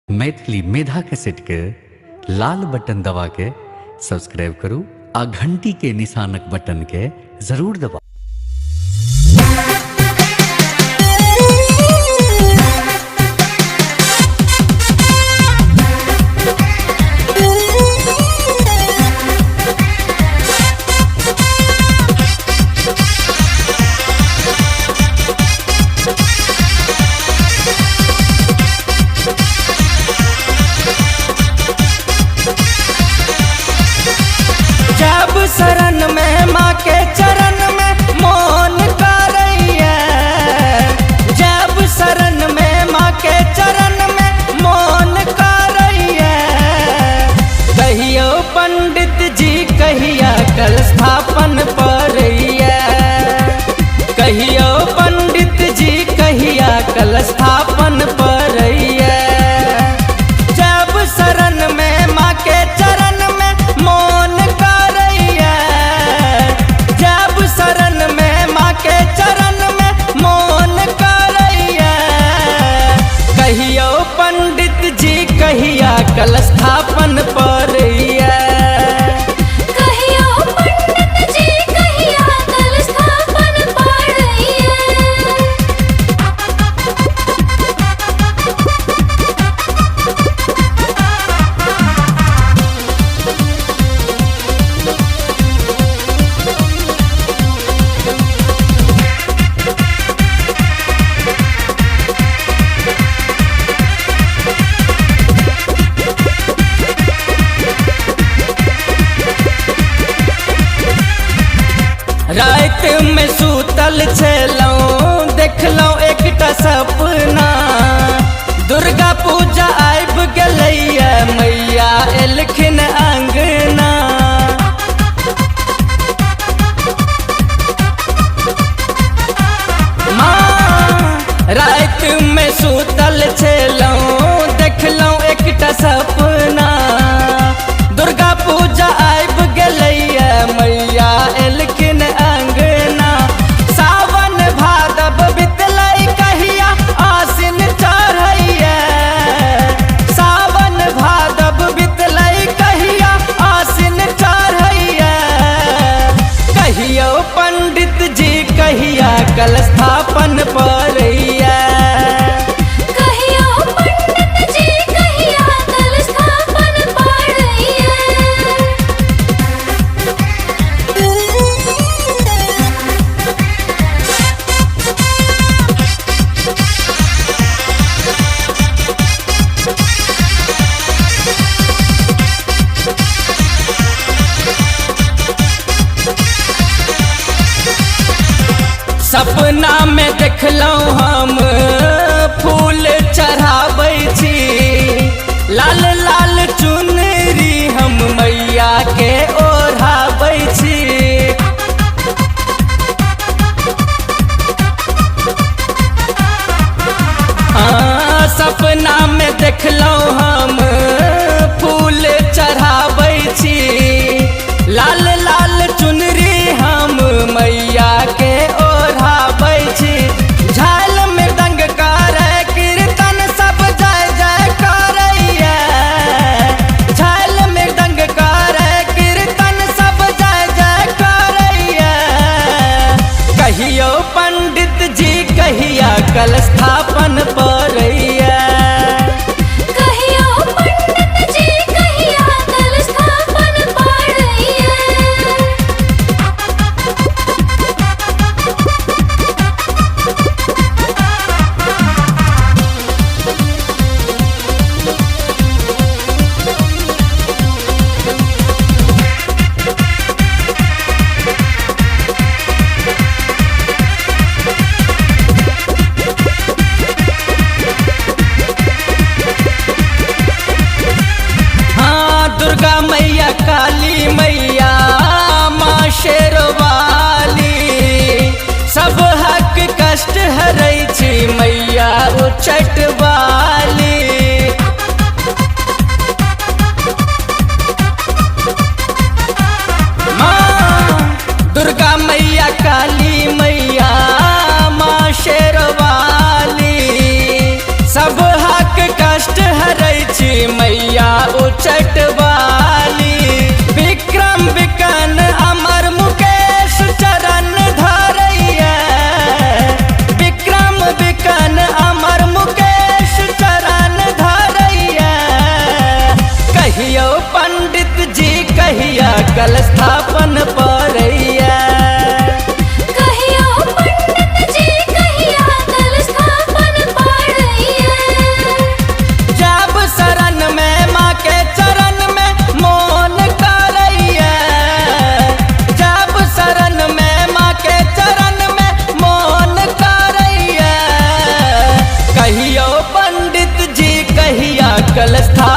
मैथिली मेधा cassette के लाल button दबा के सब्सक्राइब करू आ घंटी के निशानक बटन के जरूर दबाऊ। शरण में माँ के चरण में मौन करैया, जब शरण में माँ के चरण में मौन करैया। कहियो पंडित जी कहिया कल स्थापन परैया, कहियो पंडित जी कहिया कल स्थापन परैया। जब शरण में माँ के चरण में मौन शरण में माँ के चरण में मौन करैया। कहियो पंडित जी कहिया कल स्थापन परैया, कहियो पंडित जी कहिया कल स्थापन परैया। रात में सूतल छलौं देखलौं एकटा सपना। दुर्गा पूजा आबि गेलैया मैया एलखिन अंगना। रात में सूतल छलौं देखलौं एकटा सपना। दुर्गा पूजा आबि गेलैया मैया एलखिन अंगना। सावन भादव बितलै कहिया आसिन चढ़ैया, सावन भादव बितलै कहिया आसिन चढ़ैया। कहियो पंडित जी कहिया कल स्थापन परैया, कहियो पंडित जी कहिया कल स्थापन परैया। सपना में देखलौं हम फूल चढ़ाबै छी। लाल लाल चुनरी हम मैया के ओढ़ाबै छी। सपना में देखलौं हम फूल चढ़ाबै छी। लाल लाल चुनरी हम मैया के ओढ़ाबै छी। झाल मृदंग करे कीर्तन सब जय जय करैया, झाल मृदंग करे कीर्तन सब जय जय करैया। कहियो पंडित जी कहिया कल स्थापन परैया, कहियो पंडित जी कहिया कल स्थापन परैया। दुर्गा मैया काली मैया माँ शेरवाली। सब हक कष्ट हरै छी मैया उच्चैठ वाली। माँ दुर्गा मैया काली मैया माँ शेरवाली। सब हक कष्ट हरै कल स्थापन